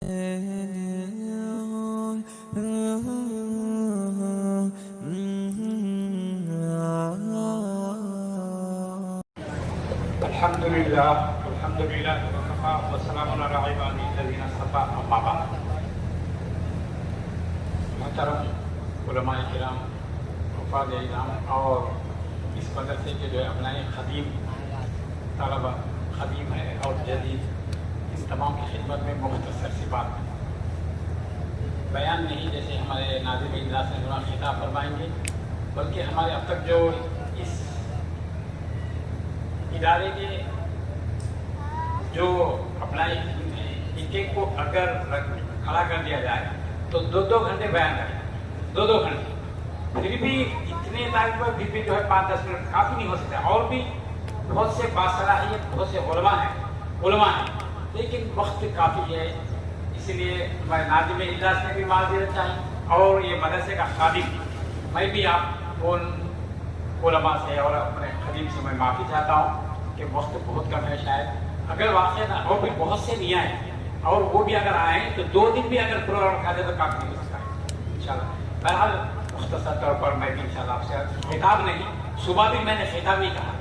الحمد لله والحمد لله وكفى وسلام على عباده الذين اصطفى اما بعد. محترم علماء کرام، حفاظ اعظام اور اس مدرسے کے جو ابنائے خدیم طلبہ خدیم ہے اور جدید، ان تمام کی خدمت میں مختصر سی بات بیان نہیں، جیسے ہمارے ناظم اجلاس نے خطاب فرمائیں گے، بلکہ ہمارے اب تک جو اس ادارے کے جو اپلائی ہیں، ایک ایک کو اگر کھڑا کر دیا جائے تو 2 گھنٹے بیان کریں، 2 گھنٹے، پھر بھی اتنے ٹائم پر بھی جو ہے 5-10 منٹ کافی نہیں ہو سکتا. اور بھی بہت سے باصلاحیت بہت سے علماء ہیں لیکن وقت کافی ہے. اس لیے ہمارے ناظم اجلاس نے بھی معذرت چاہی اور یہ مدرسے کا خادم، میں بھی آپ ان علماء سے اور اپنے خدیم سے میں معافی چاہتا ہوں کہ وقت بہت کم ہے. شاید اگر واقعہ اور بھی بہت سے نہیں آئے اور وہ بھی اگر آئیں تو 2 دن بھی اگر پروگرام رکھا جائے تو کافی نہیں ہو سکتا ہے انشاءاللہ. بہرحال مختصر طور پر میں بھی انشاءاللہ آپ سے خطاب نہیں، صبح بھی میں نے خطاب نہیں کہا،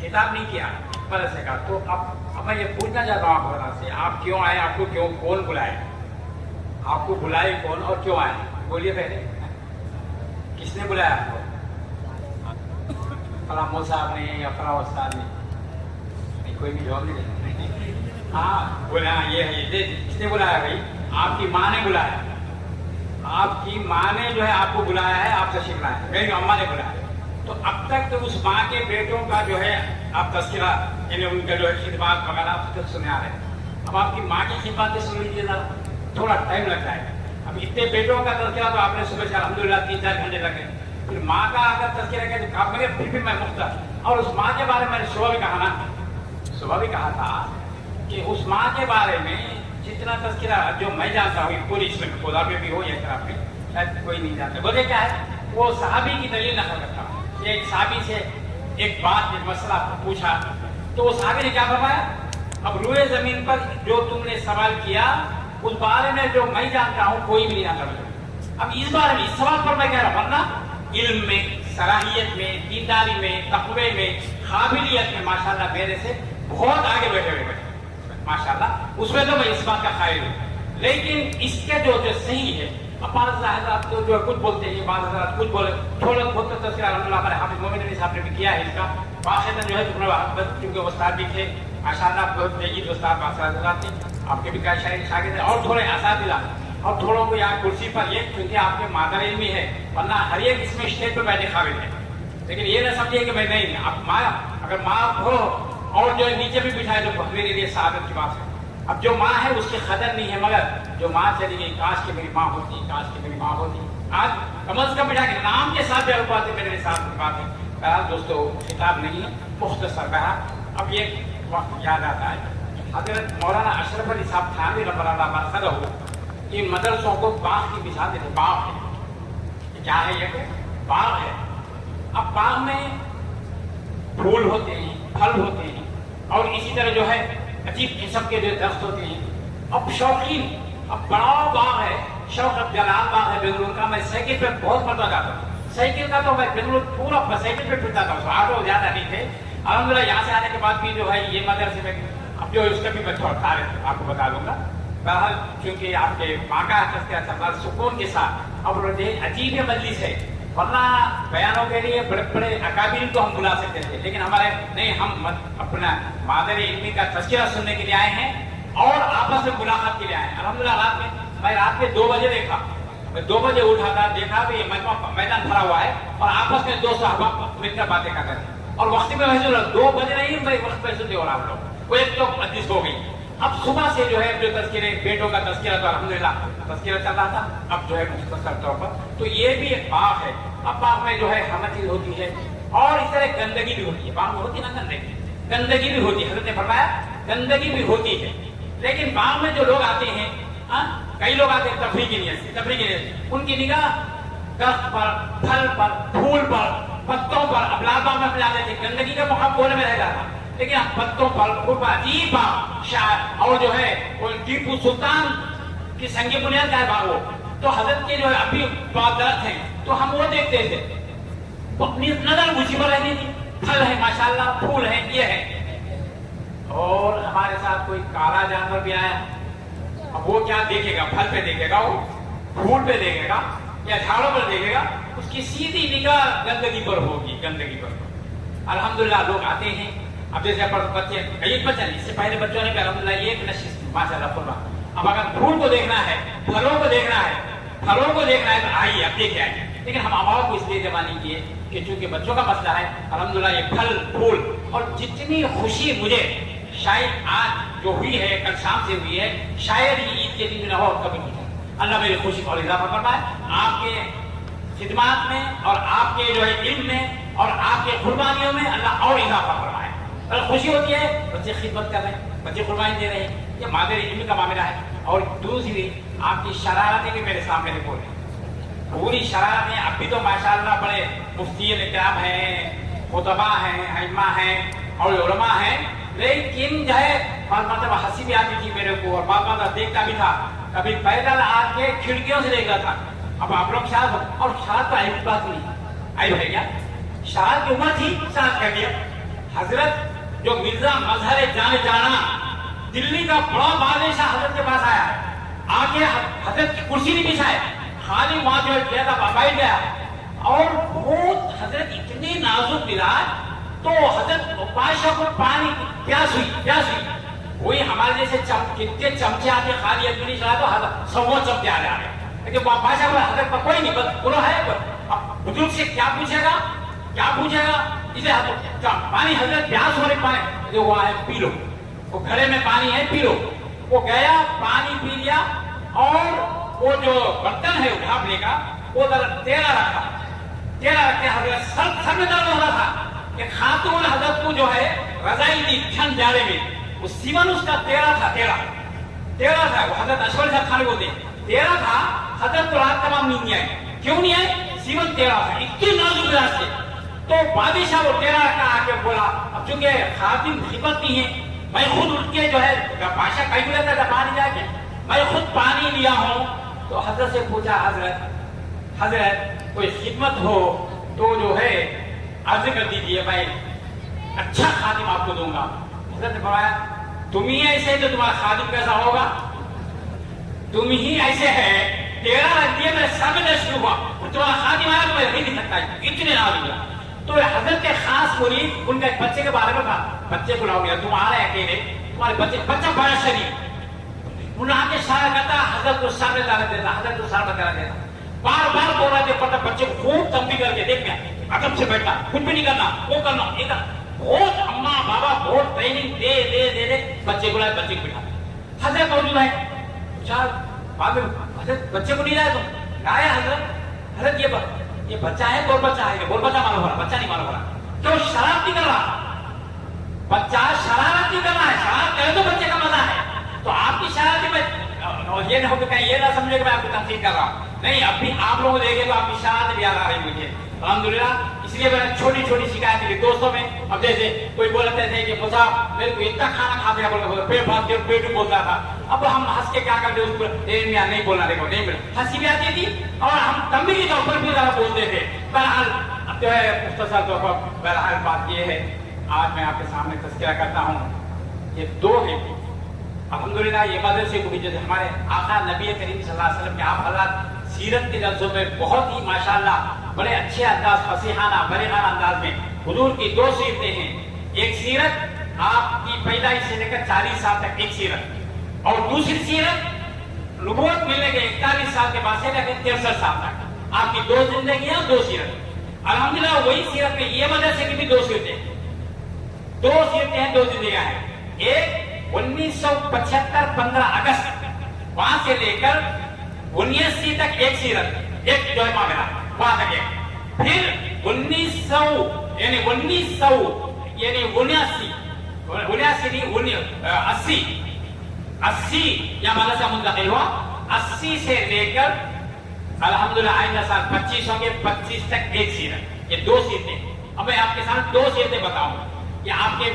خطاب نہیں کیا مدرسے کا. تو اب میں یہ پوچھنا چاہتا ہوں آپ سے، آپ کیوں آئے، آپ کو کون بلائے، آپ کو بلائے کون اور کیوں آئے؟ بولیے پہلے، کس نے بلایا آپ کو؟ فلاں مول صاحب نے یا فلاں استاد نے؟ کوئی بھی جواب نہیں دیتا. ہاں بولا یہ ہے، کس نے بلایا بھائی؟ آپ کی ماں نے بلایا، آپ کی ماں نے جو ہے آپ کو بلایا ہے، آپ تشریف لائے ہیں، میری اماں نے بلایا. تو اب تک تو اس ماں کے بیٹوں کا جو ہے آپ تذکرہ، یعنی ان کا جو ہے خدمات وغیرہ آپ تک سنے آ رہے ہیں. اب آپ کی ماں کی خدمات سن لیجیے ذرا، تھوڑا ٹائم لگ جائے گا. اب اتنے بیٹوں کا تذکرہ تو آپ نے صبح سے الحمدللہ 3-4 گھنٹے لگے، پھر ماں کا اگر تذکرہ کیا تو مگر پھر بھی میں مختصر. اور اس ماں کے بارے میں نے صبح بھی کہا تھا کہ اس ماں کے بارے میں جتنا تذکرہ جو میں جانتا ہوں پوری اس میں خدا میں بھی ہو یا خراب میں شاید کوئی نہیں جانتا. وجہ کیا ہے؟ وہ صحابی کی دلیل نقل کرتا ہوں. ایک صحابی سے ایک بات ایک مسئلہ پوچھا تو وہ صحابی نے کیا فرمایا؟ اب روئے زمین پر جو تم نے سوال کیا اس بارے میں جو میں جانتا ہوں کوئی بھی نہیں جانتا. اب اس بارے میں اس سوال پر میں کہہ رہا ہوں، ورنہ علم میں، صلاحیت میں، دینداری میں، تقوی میں، قابلیت میں ماشاءاللہ میرے سے بہت آگے بیٹھے ہوئے ماشاءاللہ، اس میں تو میں اس بات کا قائل ہوں. لیکن اس کے جو صحیح ہے، اب بعض حضرات جو ہے کچھ بولتے ہیں، بعض حضرات کچھ بولے، تھوڑا بہت تذکرہ الحمدللہ ہمارے حافظ مومن علی صاحب نے بھی کیا ہے اس کا. واقعہ جو ہے کیونکہ استاد بھی تھے ماشاءاللہ، بہت جید استاد حضرات تھے، آپ کے بھی کئی شاگرد ہیں اور تھوڑے اساتذہ اور تھوڑوں کو یہاں کرسی پر یہ کیونکہ آپ کے مادر علمی ہے، ورنہ ہر ایک اس میں اسٹیج پہ بیٹھے قابل ہے. لیکن یہ نہ سمجھیے کہ میں نہیں، آپ ماں اگر ماں ہو اور جو نیچے بھی بٹھائے تو میرے لیے سعادت کی بات ہے. اب جو ماں ہے اس کی قدر نہیں ہے، مگر جو ماں چلی گئی، کاش کہ میری ماں ہوتی، کاش کہ میری ماں ہوتی. آج کم از کم بٹھا کے نام کے ساتھ جو پاتے میرے لیے سعادت کی بات ہے. بہرحال دوستو خطاب نہیں ہے، مختصر. بہرحال اب یہ وقت یاد آتا ہے حضرت مولانا اشرف علی صاحب تھانوی رحمۃ اللہ مرحلہ ہو ان مدرسوں کو باغ کی مثال دیتے. باغ ہے، کیا ہے؟ یہ باغ ہے. اب باغ میں پھول ہوتے ہیں، پھل ہوتے ہیں اور اسی طرح جو ہے عجیب قسم کے جو درخت ہوتے ہیں. اب شوقین، اب بڑا باغ ہے، شوق جلال باغ ہے بنگلور کا. میں سائیکل پہ بہت مرتبہ جاتا ہوں، سائیکل کا تو میں بنگلور پورا سائیکل پہ پھرتا تھا. آٹو زیادہ نہیں تھے الحمدللہ. یہاں سے آنے کے بعد بھی جو ہے یہ مدرسے میں اب جو اس کا بھی میں تھوڑا تاریخ آپ کو بتا دوں گا. بہرحال چونکہ آپ کے ماں کا تذکرہ سرکار سکون کے ساتھ اب عجیب مجلس ہے، ورنہ بیانوں کے لیے بڑے بڑے اکابرین کو ہم بلا سکتے تھے، لیکن ہمارے نہیں، ہم اپنا مادر علمی کا تذکرہ سننے کے لیے آئے ہیں اور آپس میں ملاقات کے لیے آئے ہیں. الحمدللہ رات میں 2 بجے دیکھا، میں 2 بجے اٹھا تھا، دیکھا کہ یہ میدان بھرا ہوا ہے اور آپس میں 2 صحابہ مل کر باتیں کر رہے ہیں. اور وقت میں 2 بجے نہیں، میں وقت محسوس نہیں ہو رہا. ہم لوگ وہ ایک تو مجلس ہو گئی. اب صبح سے جو ہے جو تذکرے بیٹوں کا تذکرہ تو الحمدللہ تذکرہ چل رہا تھا. اب جو ہے مختصر طور پر تو یہ بھی ایک باغ ہے. اب باغ میں جو ہے ہر چیز ہوتی ہے اور اس طرح گندگی بھی ہوتی ہے. باغ میں ہوتی ہے نا گندگی بھی ہوتی ہے. حضرت نے فرمایا گندگی بھی ہوتی ہے، لیکن باغ میں جو لوگ آتے ہیں، کئی لوگ آتے ہیں تفریح کی نیت سے، ان کی نگاہ درخت پر، پھل پر، پھول پر، پتوں پر. اب لال باغ میں اپنے آتے تھے، گندگی کا مقام کونے میں رہ جاتا، لیکن اب پتوں پر عجیب باغ. اور جو ہے وہ ٹیپو سلطان کہ سنگ بنیاد کا ہے وہ، تو حضرت کے جو ہے ابھی درخت ہیں تو ہم وہ دیکھتے تھے، اپنی نظر اسی پر رہنی تھی، پھل ہے ماشاءاللہ، پھول ہے، یہ ہے. اور ہمارے ساتھ کوئی کالا جانور بھی آیا، اب وہ کیا دیکھے گا؟ پھل پہ دیکھے گا، وہ پھول پہ دیکھے گا یا جھاڑوں پر دیکھے گا، اس کی سیدھی نگاہ گندگی پر ہوگی، گندگی پر. الحمدللہ لوگ آتے ہیں. اب جیسے بچے عید پر چلے، اس سے پہلے بچوں نے الحمدللہ یہ ایک نشست ماشاءاللہ قربان. اب اگر پھول کو دیکھنا ہے، پھلوں کو دیکھنا ہے، پھلوں کو دیکھنا ہے تو آئیے اب دیکھے آئیے. لیکن ہم عوام کو اس لیے جمع نہیں کیے کہ چونکہ بچوں کا مسئلہ ہے. الحمدللہ یہ پھل پھول اور جتنی خوشی مجھے شاید آج جو ہوئی ہے، کل شام سے ہوئی ہے، شاید یہ عید کے دن نہ ہو کبھی نہیں. اللہ میری خوشی کو اور اضافہ فرمائے. آپ کے خدمات میں اور آپ کے جو ہے علم میں اور آپ کے قربانیوں میں اللہ اور اضافہ فرمائے. اور خوشی ہوتی ہے بچے خدمت کر رہے ہیں، بچے قربانی دے رہے ہیں، یہ مادر علم کا معاملہ ہے. اور دوسری آپ کی شرارتیں بھی میرے سامنے رکھو رہے ہیں، پوری شرارتیں. اب بھی تو ماشاءاللہ بڑے مفتی کرام ہیں، خطباء ہیں، ائمہ ہیں اور علماء ہیں، لیکن جو ہے بعض مرتبہ ہنسی بھی آتی تھی میرے کو اور بعض مرتبہ دیکھتا بھی تھا. کبھی پیدل آ کے کھڑکیوں سے دیکھتا تھا. اب آپ لوگ شرارت، اور شرارت تو ایسی بات نہیں آئی ہے کیا؟ شرارت کی عمر تھی، شرارت کر دیا. حضرت جو مرزا مظہر جان جانا دلی کا بڑا بادشاہ حضرت کے پاس آیا، آگے حضرت کی کرسی نہیں بچھائے، خالی وہاں جو ہے بیٹھ گیا. اور بہت حضرت اتنی نازک مزاج، تو حضرت بادشاہ کو پانی پیاس ہوئی. وہی ہمارے جیسے کتنے چمچے آتے خالی اتنی چلا تو حضرت 100 چمچے آ جا رہے. لیکن بادشاہ کو حضرت کا کوئی نہیں، بس بولو ہے بزرگ سے کیا پوچھے گا، کیا پوچھے گا؟ اسے پانی حضرت پیاس ہو رہی، پانی وہ ہے پی لو، وہ گھڑے میں پانی ہے پی لو. وہ گیا پانی پی لیا، اور وہ جو برتن ہے ڈھانپنے کا وہ تیرا رکھا. تیرا رکھ کے حضرت سر میں درد ہو رہا تھا کہ خاتون حضرت کو جو ہے رضائی دی ٹھنڈ جاڑے میں، وہ سیون اس کا تیرا تھا. تیرا تھا. وہ حضرت اشور صاحب خان بولتے تیرا تھا. حضرت کو رات تمام نیند نہیں آئی. کیوں نہیں آئی؟ سیون تیرا تھا، اتنی نازک مزاج سے. تو بادشاہ وہ تیرا کا آ کے بولا. اب چونکہ خاتون خدمت نہیں ہے، میں خود اٹھ کے جو ہے بادشاہ کہیں بھی رہتا تھا پانی جا کے، میں خود پانی لیا ہوں. تو حضرت سے پوچھا، حضرت کوئی خدمت ہو تو جو ہے عرض کر دیجیے، میں اچھا خادم آپ کو دوں گا. حضرت نے فرمایا تم ہی ایسے تو تمہارا خادم کیسا ہوگا؟ تم ہی ایسے ہے، تیرا رکھ دیا میرے سر میں درد شروع ہوا، تمہارا خادم آیا تو میں رہ نہیں سکتا. اتنے ناز ہوا. تو حضرت کے خاص مرید ان کا ایک بچے کے بارے میں کہا، بچے کو لاؤ گیا، تم آ رہے اکیلے، تمہارے بچہ بڑا شریف. انہوں نے اشارہ کرتا، حضرت کو سر میں درد دیتا، حضرت کو سر میں درد دیتا. بار بار بول رہے تھے پڑھتا، بچے کو خوب تنبیہ کر کے دیکھ گیا، ادب سے بیٹھا، کچھ بھی نہیں کرنا، وہ کرنا، یہ کرنا. بہت اماں بابا بہت ٹریننگ دے بچے کو لائے، بچے کو بٹھا. حضرت موجود ہے. حضرت بچے کو نہیں لائے تم؟ آیا حضرت یہ بچہ ہے، بول بچہ ہے، بول بچہ معلوم ہو رہا، بچہ نہیں معلوم ہو رہا. کیوں شرارت نہیں کر رہا؟ بچہ شرارت نہیں کر رہا ہے، شرارت کرے تو بچے کا مزہ ہے. تو آپ کی شرارت میں یہ نہ ہو کہ کہیں یہ نہ سمجھے کہ میں آپ کو تنقید کر رہا ہوں. نہیں، اب بھی آپ لوگ دیکھیں تو آپ کی شرارت بھی یاد آ رہی مجھے الحمدللہ. اس لیے میں نے چھوٹی چھوٹی شکایت کی دوستوں میں. اب جیسے کوئی بولتے تھے کہ مصعب میرے کو اتنا کھانا کھاتے ہیں، پیٹ بھر کے پیٹ بولتا تھا. اب ہم ہنس کے کیا کرتے اس پر نہیں بولنا، دیکھو نہیں ملا، ہنسی بھی آتی تھی اور ہم تنبیہ کے طور پر بھی زیادہ بولتے تھے. بہرحال اب جو ہے مختصر طور پر بہرحال بات یہ ہے، آج میں آپ کے سامنے تذکرہ کرتا ہوں. یہ دو ہیں الحمدللہ. یہ مدرسے کو بھی جیسے ہمارے آقا نبی کریم صلی اللہ علیہ وسلم کے آپ حضرات سیرت کے جلسوں میں بہت ہی ماشاءاللہ بڑے اچھے انداز، فصیحانہ بلیغانہ انداز میں حضور کی دو سیرتیں ہیں. ایک سیرت آپ کی پیدائش سے لے کر 40 سال تک ایک سیرت، اور دوسری سیرت نبوت ملنے کے 41 سال کے بعد سے لے کر 63 سال تک آپ کی دو زندگیاں، دو سیرت. الحمدللہ وہی سیرت میں یہ مدرسے کی بھی دو سیرتیں ہیں، دو زندگیاں ہیں. ایک 1975 15 اگست وہاں سے لے کر 1980 تک ایک سیرت، ایک جو ہے معاملہ وہاں تک ایک. پھر 1900 یعنی 80 یا مدرسہ منتقل ہوا. 80 سے لے کر الحمدللہ آئندہ سال 25 ہوں گے، 25 تک ایک سیرت. یہ دو سیرتیں. اب میں آپ کے ساتھ دو سیرتیں بتاؤں گا. یہ آپ کے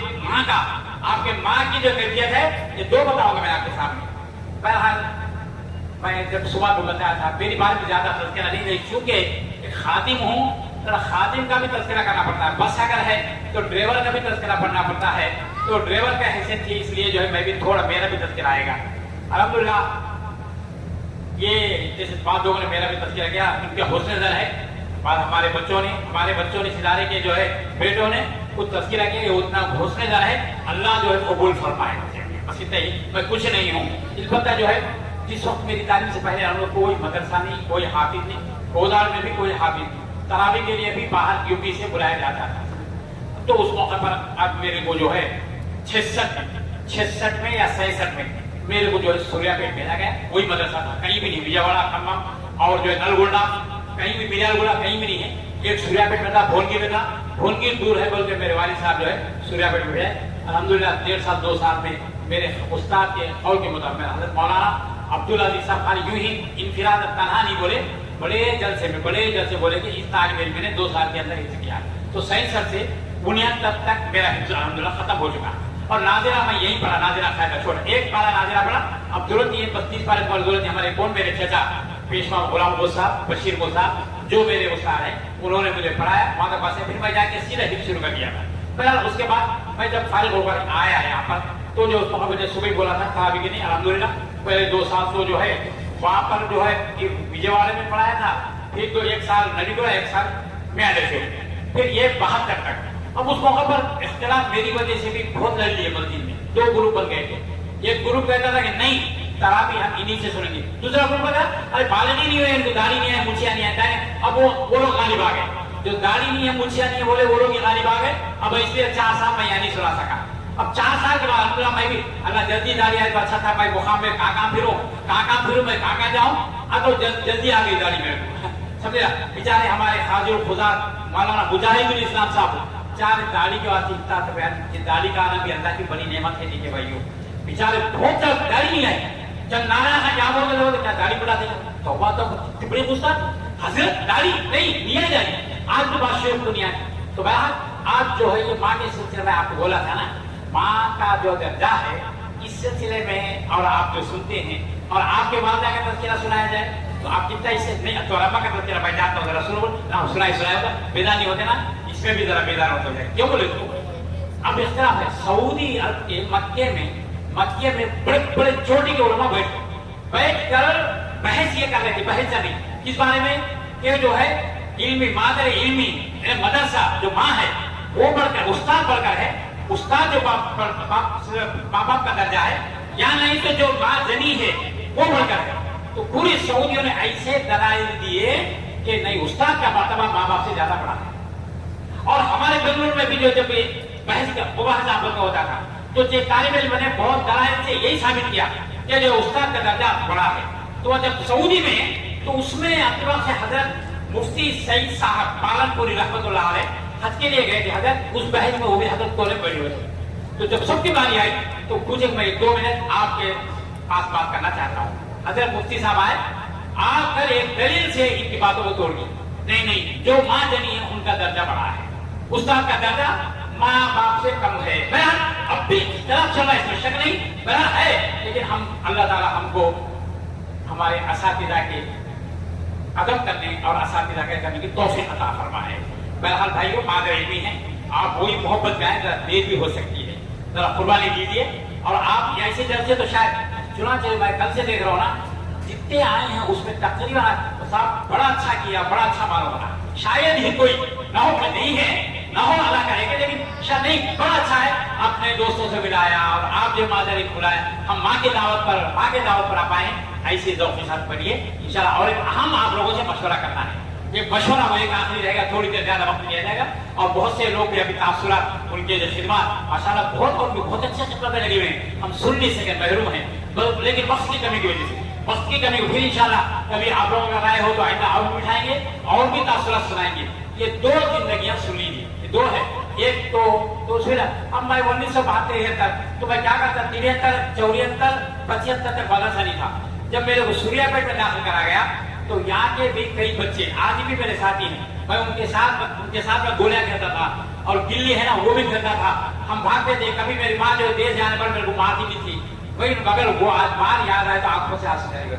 آپ کے ماں کی جو کیفیت ہے، یہ دو بتاؤں گا میں آپ کے سامنے. بہرحال میں جب صبح کو بتایا تھا میری بات میں زیادہ تذکرہ نہیں، چونکہ ایک خادم ہوں تو خادم کا بھی تذکرہ کرنا پڑتا ہے، بس اگر ہے تو ڈرائیور کا بھی تذکرہ پڑھنا پڑتا ہے، تو ڈرائیور کا حیثیت تھی، اس لیے جو ہے میں بھی تھوڑا میرا بھی تذکرہ آئے گا۔ الحمدللہ یہ جیسے بعض لوگوں نے میرا بھی تذکرہ کیا، ان کے حسن نظر ہے، بعض ہمارے بچوں نے اس ادارے کے جو ہے بیٹوں نے کچھ تذکرہ کیا، یہ اتنا حسن نظر ہے، اللہ جو ہے قبول فرمائے، بس اتنا ہی، میں کچھ نہیں ہوں۔ البتہ جو ہے جس وقت میری تعلیم سے پہلے ہم لوگ کوئی مدرسہ نہیں، کوئی حافظ نہیں، کوزار میں بھی کوئی حافظ نہیں، تراویح کے لیے بھی باہر یو پی سے بلایا جاتا تھا، تو اس موقع پر اب میرے کو جو ہے 66 میں یا 66 میں میرے کو جو ہے سوریا پیٹ بھیجا گیا، کوئی مدرسہ تھا کہیں بھی نہیں، وجیواڑا، کھمم اور جو ہے نلگونڈا کہیں بھی، میرا گوڑا کہیں بھی نہیں ہے، ایک سوریا پیٹ میں تھا، بھونگی میں تھا، بھونگی دور ہے بول کے میرے والد صاحب جو ہے سوریا پیٹ میں بھیجے۔ الحمدللہ 1.5 سال 2 سال میں میرے استاد کے قول کے مطابق حضرت مولانا عبدالعزیز صاحب خالی یوں ہی انفراد تنہا نہیں بولے، بڑے جلسے بولے کہ اس طالب علم نے 2 سال کے اندر حفظ کیا، تو 67 سے 69 تک میرا حفظ الحمدللہ ختم ہو چکا، اور ناظرہ میں یہی پڑھا، ناظرہ قاعدہ چھوڑا، ایک پارا ناظرہ پڑھا، اب ضرورت نہیں ہے 32 پارے پر ضرورت ہے، ہمارے کون میرے چچا پیشوا غلام گو صاحب، بشیر گو صاحب جو میرے استاد ہیں انہوں نے مجھے پڑھایا، وہاں تک بس پھر میں جا کے سیدھا حفظ شروع کر دیا تھا۔ بہرحال اس کے بعد میں جب فارغ ہو کر آیا یہاں پر، تو جو مجھے صبح بولا تھا صحابی کہ نہیں الحمدللہ پہلے 2 سال تو جو ہے وہاں پر جو ہے وجیواڑے میں پڑھایا تھا، پھر تو 1 سال نڈیگوڑا، 1 سال میاڈے سے، پھر یہ 72 تک۔ اب اس موقع پر اختلاف میری وجہ سے بھی بہت لڑ لیے مسجد میں، 2 گروپ بن گئے تھے، ایک گروپ کہتا تھا کہ نہیں تراویح ہم انہی سے سنیں گے، دوسرا گروپ کہتا ارے بالغ ہی نہیں ہوئے، ان کو داڑھی نہیں ہے، مچھیاں نہیں آتا ہے، اب وہ لوگ غالب آ گئے، جو داڑھی نہیں ہے مچھیاں نہیں ہے بولے وہ لوگ غالب آ گئے، اب اس لیے 4 سال میں یہاں نہیں سنا سکا۔ اب 4 سال کے بعد الحمدللہ میں بھی اللہ جلدی داڑھی آئے تو اچھا تھا، میں مقام میں کہاں پھروں میں کہاں جاؤں، اب تو جلدی آ گئی داڑھی میرے کو، سمجھا بیچارے ہمارے خواجہ الخزار مولانا مجاہد الاسلام صاحب، 4 داڑھی کے واسطے اتنا تھا بیان کہ داڑھی کا آنا بھی اللہ کی بڑی نعمت ہے کہ بھائیو، بیچارے بہت داڑھی نہیں آئی، جب ناراض ہے کیا بول رہے کیا داڑھی بڑھا دے گا، توبہ تو بڑے غصہ، حضرت داڑھی نہیں آ جائے، آج تو بات شیخ دنیا ہے۔ تو بہرحال آج جو ہے یہ ماں کے سلسلے میں آپ کو بولا تھا نا، ماں کا جو درجہ ہے اس سلسلے میں، اور آپ جو سنتے ہیں اور آپ کے والدہ کا تذکرہ سنایا جائے تو آپ کتنا اس سے نہیں، تو ربا کا تذکرہ میں جانتا ہوں، ذرا سنو سنایا ہوگا، بیدار نہیں ہوتے نا، اس میں بھی ذرا بیدار ہوتا ہے، کیوں بولے تو اب اختلاف ہے، سعودی عرب کے مکے میں بڑے چوٹی کے علماء بیٹھ کر بحث یہ کر رہے تھے، بحث نہیں کس بارے میں کہ جو ہے علمی مادر علمی مدرسہ جو ماں ہے وہ بڑھ کر استاد بڑھ کر ہے، استاد جو ماں باپ کا درجہ ہے، یا نہیں تو جو ماں جنی ہے وہ بڑھ کر ہے۔ تو پوری سعودیوں نے ایسے دلائل دیے کہ نہیں استاد کا مرتبہ ماں باپ سے زیادہ بڑا ہے، اور ہمارے بنگلور میں بھی جو جب بحث کا مباحثہ ہوتا تھا تو جو طالب علم نے بہت دلائل سے یہی ثابت کیا کہ جو استاد کا درجہ بڑا ہے۔ تو جب سعودی میں تو اس میں اطلاع سے حضرت مفتی سعید صاحب پالن پوری رحمت اللہ علیہ حج کے لیے گئے تھے، حضرت اس بحث میں وہ بھی حضرت کولے بیٹھے ہوئے تھے، تو جب سب کی باری آئی تو پوچھے میں 2 منٹ آپ کے پاس بات کرنا چاہتا ہوں۔ حضرت مفتی صاحب آئے، آ کر ایک دلیل سے ان کی باتوں کو توڑ دی، نہیں جو ماں جنی ہے ان کا درجہ بڑا ہے، استاد کا درجہ ماں باپ سے کم ہے۔ بہرحال اب بھی اختلاف چل رہا ہے، اس میں شک نہیں، بہرحال ہے، لیکن ہم اللہ تعالیٰ ہم کو ہمارے اساتذہ کے ادب کرنے اور اساتذہ کے کرنے کی توفیق عطا فرمائے۔ بہرحال بھائیو مادر علمی ہیں، آپ وہی محبت گائیں، ذرا دیر بھی ہو سکتی ہے، ذرا قربانی دیجیے، اور آپ ایسے جلسے تو شاید چنانچہ میں کل سے دیکھ رہا ہوں نا، جتنے آئے ہیں اس میں تقریباً صاحب بڑا اچھا کیا، بڑا اچھا معلوم ہونا، شاید ہی کوئی نہ ہو کہ نہیں ہے، نہ ہو اللہ کرے گا، لیکن شاید نہیں، بڑا اچھا ہے، اپنے دوستوں سے ملایا اور آپ جو مادر کھلایا، ہم ماں کی دعوت پر آپ آئے ہیں، ایسے ذوق کے ساتھ پڑھیے انشاءاللہ۔ اور ایک اہم آپ لوگوں سے مشورہ کرنا ہے، یہ مشورہ وہ ایک آخری رہے گا، تھوڑی دیر زیادہ وقت لیا جائے گا، اور بہت سے لوگ بھی ابھی تاثرات ان کے جو خدمات ماشاءاللہ بہت اچھے خدمت میں لگے ہوئے ہیں، ہم سن نہیں سکے، محروم ہیں، لیکن وقت کی کمی کی وجہ سے، وقت کی کمی کو پھر انشاءاللہ کبھی آپ لوگوں کا رائے ہو تو آئندہ اور بھی اٹھائیں گے اور بھی تاثرات سنائیں گے۔ یہ 2 زندگیاں سن لیجیے، یہ 2 ہے، ایک تو پھر اب میں 1972 تک تو میں کیا کرتا، 73 74 75 تک مدرسہ نہیں تھا، جب میرے کو سوریا پیٹ میں داخل کرا گیا تو یہاں کے بھی کئی بچے آج بھی میرے ساتھی ہیں، میں ان کے ساتھ میں گولیاں کھیلتا تھا، اور گلی ہے نا وہ بھی کھیلتا تھا، ہم بھاگتے تھے، کبھی میری ماں جو دیش جانے پر میرے کو مارتی بھی تھی، وہی مگر وہ آج مار یاد آئے تو آنکھوں سے آنسو چلے گئے،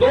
2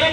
1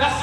10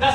10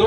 2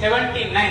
79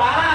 12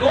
2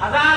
1000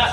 10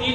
3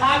7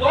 2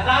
1000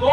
2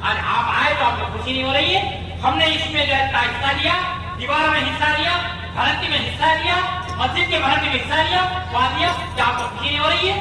آج آپ آئے تو آپ کو خوشی نہیں ہو رہی ہے؟ ہم نے اس میں جو ہے حصہ لیا، دیوار میں حصہ لیا، بھرتی میں حصہ لیا، مسجد کے بھرتی میں حصہ لیا، دیا، کیا آپ کو خوشی نہیں ہو رہی ہے؟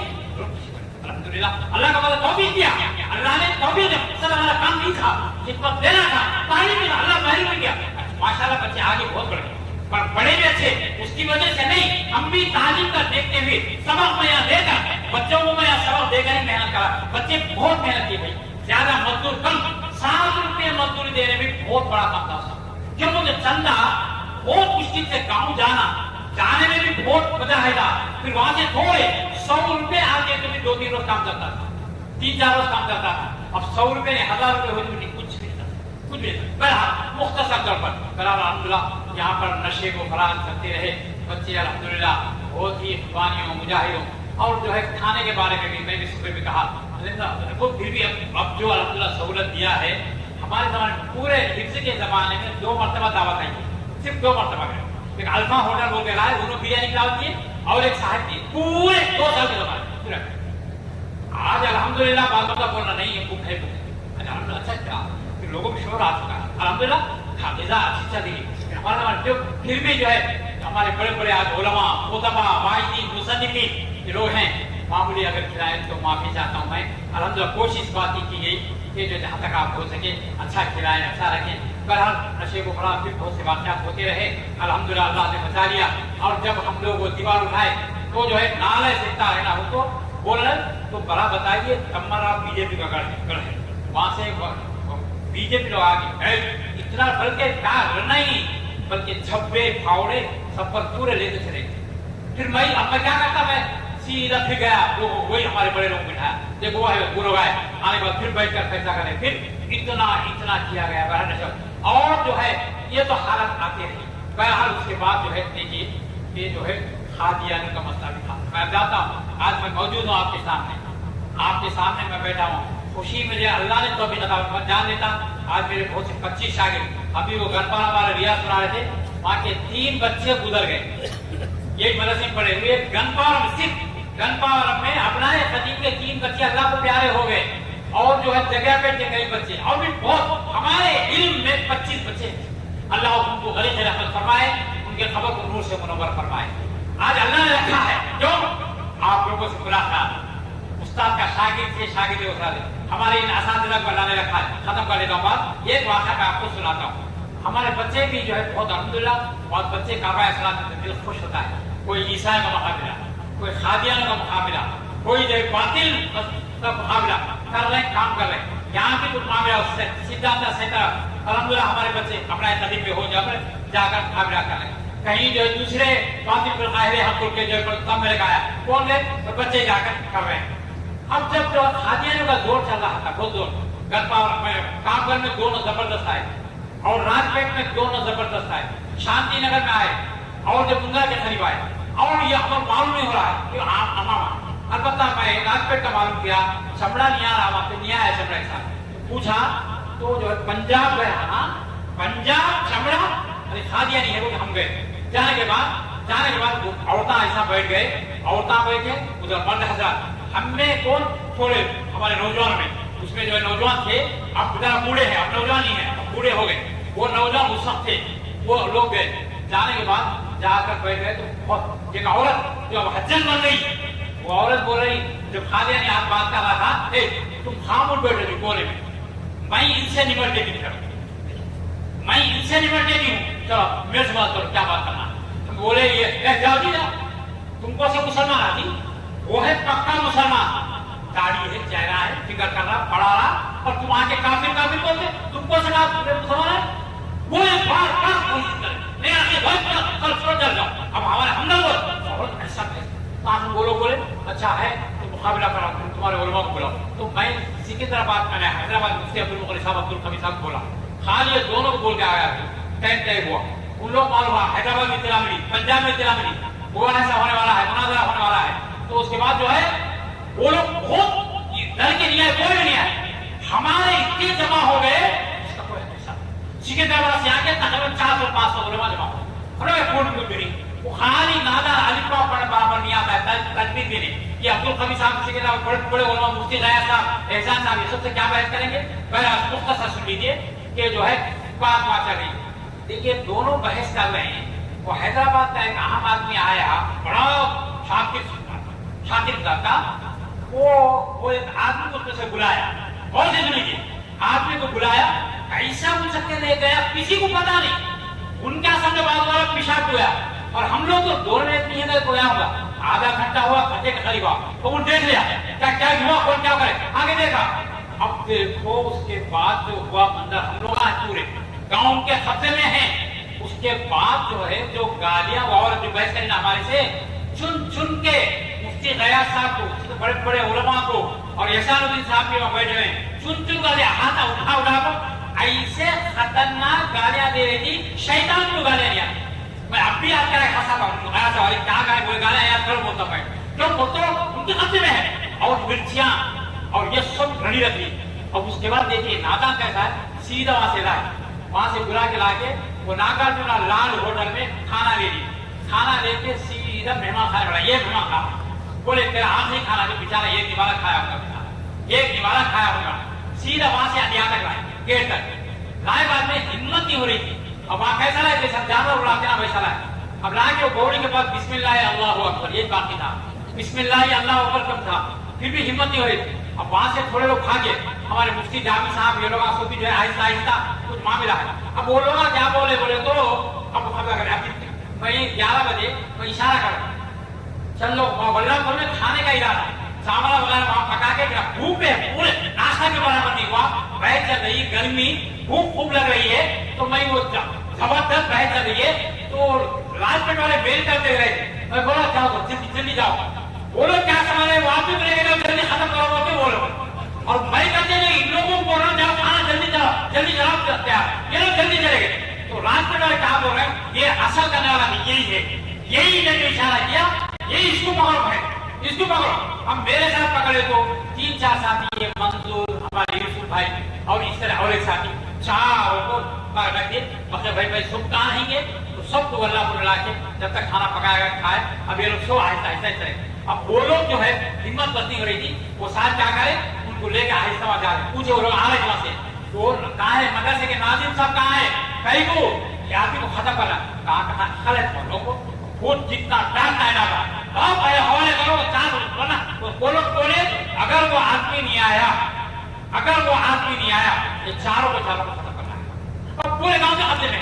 الحمدللہ اللہ کا مدد توفیق دیا، اللہ نے توفیق دیا، سر ہمارا کام نہیں تھا، خدمت دینا تھا، تعلیم دینا، اللہ تعلیم کیا، ماشاءاللہ بچے آگے بہت بڑھ گئے، پر بڑے بھی اچھے، اس کی وجہ سے نہیں، ہم بھی تعلیم کا دیکھتے ہوئے سبق میں یہاں دے کر بچوں کو میں سبق دے کر ہی محنت کرا، بچے بہت محنت کی بھائی، زیادہ مزدور کم، 7 روپے مزدوری دینے میں بہت بڑا کام تھا، کیوں مجھے چندہ بہت مشکل سے گاؤں جانے میں بھی بہت مزہ آئے گا، پھر وہاں سے تھوڑے 100 روپے آگے تو بھی 2-3 روز کام کرتا تھا، 3-4 روز کام کرتا تھا، اب 100 روپے نے 1000 روپے ہو جائے کچھ بھی بہرحال مختصر طور پر بہرحال الحمدللہ یہاں پر نشے کو فراہم کرتے رہے بچے الحمدللہ بہت ہی قربانیوں مجاہدوں اور جو ہے کھانے کے بارے میں بھی میں بھی صبح میں کہا وہ پھر بھی اب جو الحمدللہ سہولت دیا ہے ہمارے زمانے میں پورے حفظ کے زمانے میں 2 مرتبہ دعوت آئی ہے، صرف 2 مرتبہ گئے، ایک الفا ہوٹل بول کے رہا ہے انہوں نے بریانی دعوت دی اور ایک صاحب دی پورے 2 سال کے زمانے پورا۔ آج الحمدللہ بات کا بولنا نہیں ہے، بھوک ہے الحمدللہ اچھا کیا لوگوں میں شور آ چکا ہے الحمدللہ غذا اچھی چلی ہمارے زمانے جو پھر بھی جو ہے ہمارے بڑے بڑے آج علماء خطباء واعظین مصنفین لوگ ہیں معمولی اگر کھلائیں تو معافی چاہتا ہوں میں الحمدللہ کوشش بات کی گئی کہ جو جہاں تک آپ ہو سکے اچھا کھلائیں اچھا رکھیں بہرحال نشے کو بڑا پھر بہت سے واقعات ہوتے رہے الحمدللہ اللہ نے بچا لیا اور جب ہم لوگ وہ دیوار اٹھائے تو جو ہے نالے سکتا ہے نا وہ تو بول رہے تو بڑا بتائیے کمرہ بی جے پی کا گڑھ ہے وہاں سے بی جے پی لوگ آگے اتنا بلکہ کیا نہیں بلکہ جھبے پھاوڑے سب پر پورے لیتے چلے پھر میں اب میں کیا کرتا میں سیدھا پھر گیا وہی ہمارے بڑے لوگ بٹھایا دیکھو وہ ہے لوگ آئے آنے کے بعد پھر بیٹھ کر فیصلہ کرے پھر اتنا کیا گیا بہرحال نشہ اور جو ہے یہ تو حالت آتے رہی بہرحال اس کے بعد جو ہے دیکھیے کہ جو ہے قادیانی کا مسئلہ بھی تھا میں جاتا ہوں آج میں موجود ہوں آپ کے سامنے میں بیٹھا ہوں خوشی مجھے اللہ نے تو بھی میں جان دیتا آج میرے بہت سے 25 شاگرد ابھی وہ گنپارا والے ریاض سنا رہے تھے وہاں کے 3 بچے گزر گئے یہ مدرسے میں پڑھے ہوئے گنپارا میں صرف گنپارا میں اپنا خطیب کے 3 بچے اللہ کو پیارے ہو گئے اور جو ہے جگہ پہ کئی بچے اور بھی بہت ہمارے علم میں 25 بچے اللہ ان کو غریب رحمت فرمائے ان کے خبر کو نور سے منور فرمائے آج اللہ نے رکھا ہے جو آپ لوگوں سے بلا تھا استاد کا شاگرد سے شاگرد اترا دے ہمارے ان اساتذہ کو اللہ نے رکھا ہے ختم کر دیتا ہوں بات ایک واقعہ میں آپ کو سناتا ہوں ہمارے بچے بھی جو ہے بہت الحمدللہ بہت بچے کعبہ اسلام سے دل خوش ہوتا ہے کوئی عیسائی کا مقابلہ کوئی قادیان کا مقابلہ کوئی جو ہے باطل کا مقابلہ کر رہے کام کر رہے یہاں بھی کچھ معاملہ اس سے سیدھا الحمدللہ ہمارے بچے اپنا قدیم پہ ہو جا کر مقابلہ کر رہے کہیں جو ہے دوسرے باطل بالقاہرے ہم کے جو کام میں لگایا کون ہے تو بچے جا کر رہے ہیں اب جب جو قادیانیوں کا زور چل رہا تھا بہت زور گنپاور میں کامگڑھ میں دونوں زبردست آئے اور راج پیٹ میں دونوں زبردست آئے شانتی نگر میں آئے اور جب گنگا کے قریب آئے اور یہ ہمیں معلوم نہیں ہو رہا ہے کہ امام البتہ میں راج پیٹ کا معلوم کیا چمڑا نہیں آ رہا وہاں پہ نہیں آیا چمڑا کے ساتھ پوچھا تو جو ہے پنجاب گیا نا پنجاب چمڑا ارے قادیانی ہے وہ ہم گئے جانے کے بعد عورتیں ایسا بیٹھ گئے عورتیں بیٹھے ادھر مرد حضرات ہم میں کون تھوڑے ہمارے نوجوان میں اس میں جو ہے نوجوان تھے اب ذرا بوڑھے ہیں اب نوجوان ہی ہیں اب بوڑھے ہو گئے وہ نوجوان اس وقت تھے وہ لوگ گئے جانے کے بعد جا کر بیٹھ گئے تو بہت ایک عورت جو اب حجن بن گئی وہ عورت بول رہی جو قادیانی آج بات کر رہا تھا تم خاموش بیٹھے جو بولے میں ان سے نمٹ کے بھی میں ان سے نمٹ کے بھی ہوں چلو میرے سے بات کرو کیا بات کرنا تم بولے یہ جاؤ جی جاؤ تم کو سے مسلمان آتی وہ ہے پکا مسلمان داڑھی ہے چہرہ ہے فکر کر رہا پڑھا رہا اور تم آگے کافر بولتے تم کو سے مسلمان ہے وہ بار بار کوشش کرے نہیں آگے بہت کل چھوڑ جاؤ اب ہمارے ہم نہ بول ایسا ہے تم بولے اچھا ہے تو مقابلہ کرا تمہارے علماء کو بلاؤ تو میں سکندرآباد میں حیدرآباد مفتی عبدالمقری صاحب عبدالقوی صاحب بولا خالی یہ دونوں کو بول کے آیا ٹائم طے ہوا ان لوگ معلوم ہوا حیدرآباد میں اطلاع ملی پنجاب میں اطلاع ملی وہ ایسا ہونے والا ہے مناظرہ ہونے والا ہے تو اس کے بعد جو ہے وہ لوگ بہت ڈر کے نہیں آئے کوئی بھی نہیں آئے ہمارے اتنے جمع ہو گئے اس کا کوئی حساب سکندرآباد سے آ کے تقریباً 400-500 علماء جمع ہو رہے فوٹ بھی نہیں وہ خالی نادا علی پڑھ برابر نہیں آتا ہے تجوید بھی نہیں یہ عبد القوی صاحب سے کہنا بڑے بڑے علماء مفتی غیاث صاحب احسان صاحب یہ سب سے کیا بحث کریں گے؟ بہرحال مختصر سن لیجیے کہ جو ہے بات چل رہی ہے. دیکھیے دونوں بحث کر رہے ہیں. وہ حیدرآباد کا ایک اہم آدمی آیا بڑا شاکر تھا. وہ ایک آدمی کو اس سے بلایا اور سے سنیے آدمی کو بلایا ایسا ان سب کے لے گیا کسی کو پتا نہیں. ان کا سمجھو بعد والا پیشاب ہوا اور ہم لوگ تو دور میں اتنی ہے کویا ہوگا آدھا گھنٹہ ہوا کھٹے کے قریب تو وہ دیکھ لیا کیا ہوا کون کیا کرے آگے دیکھا. اب دیکھو اس کے بعد جو ہوا منظر ہم لوگ آج پورے گاؤں کے خطے میں ہیں. اس کے بعد جو ہے جو گالیاں اور جو بحث کریں ہمارے سے چن چن کے مفتی غیاث صاحب کو بڑے بڑے علماء کو اور احسان الدین صاحب بھی وہاں بیٹھے ہیں چن چن گالیاں ہاتھ اٹھا کو ایسے خطرناک گالیاں دے رہی تھی شیطان کو گالیاں دیا. میں اب بھی یاد کرا خاصا غیاث صاحب کیا گائے وہ گالیاں یاد کرو بولتا میں کیوں بولتے ان کے خطے میں ہے اور مرچیاں اور یہ سب گھڑی رکھی. اور اس کے بعد دیکھیے نادان کیسا ہے سیدھا وہاں سے لائے وہاں سے بلا کے لا کے وہ ناگارجنا لال ہوٹل میں کھانا لے لی. کھانا لے کے سیدھا مہمان کھانے والا یہ مہمان کھا بولے تیرا آخری کھانا جو بیچارہ ایک نوالا کھایا ہوگا ایک نوالا کھایا ہوگا. سیدھا وہاں سے یہاں تک لائے گیٹ تک لائے بعد میں ہمت نہیں ہو رہی تھی. اب وہاں کیسا لائے جیسا جانور اڑاتے نا ویسا لائے. اب لا کے گوڑی کے بعد بسم اللہ اللہ اکبر یہ باقی تھا بسم اللہ اللہ اکبر کم تھا پھر بھی ہمت نہیں ہو رہی تھی. اب وہاں سے تھوڑے لوگ بھاگے ہمارے مفتی جامی صاحب یہ لوگ آپ کو بھی جو ہے آہستہ آہستہ کچھ معاملہ ہے. اب وہ لوگ کیا بولے تو اب خبر کرے میں 11 بجے میں اشارہ کروں چل لو بلرام پور میں کھانے کا ارادہ چاول وغیرہ وہاں پکا کے بھوک پہ پورے ناشتہ کے برابر نہیں ہوا. بحث چل رہی گرمی بھوک خوب لگ رہی ہے تو میں وہ زبردست بحث چل رہی ہے تو راجپٹ والے بیل کرتے رہے. میں بولا جاؤ جلدی جاؤ بولو کیا سوال ہے وہ آپ بھی بولے گا جلدی ختم کرو بولتے بولو اور میں کہتے ہیں ان لوگوں کو بول رہا ہوں جاؤ کھانا جلدی جناب کرتے ہیں یہ لوگ جلدی چلے گئے. تو راجپٹ والے کہاں بول رہے ہیں یہ اصل کرنے والا نہیں یہی ہے یہی نے جو اشارہ کیا یہی اس کو پکڑو بھائی اس کو پکڑو. ہم میرے ساتھ پکڑے تو 3-4 ساتھی یہ منظور ہمارے یوسف بھائی اور اس طرح اور ایک ساتھی چاروں کو رکھ دیے مطلب بھائی سب کہاں رہیں گے تو سب کو اللہ کو لا کے جب تک کھانا پکایا گیا کھائے. اب یہ لوگ سو آہستہ آہستہ چلے. اب وہ لوگ جو ہے ہمت بس نہیں ہو رہی تھی وہ ساتھ کیا کرے ان کو لے کے آہستہ وہاں جا رہے پوچھے وہ لوگ آ رہے وہاں سے وہ کہاں ہے مدرسے کے ناظم صاحب کہاں ہے کہیں کو یہ آدمی کو ختم کرنا کہاں خلط والوں کو وہ جتنا ڈانٹا ہے ڈاٹا اب حوالے کرو چاند بولو بولے اگر وہ آدمی نہیں آیا یہ چاروں کو ختم کرنا ہے. اب پورے گاؤں کے خطے میں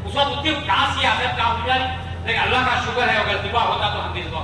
اس وقت اتنی کہاں سیاست کہاں ہو جائے لیکن اللہ کا شکر ہے اگر ذبح ہوتا تو ہم بھی ذبح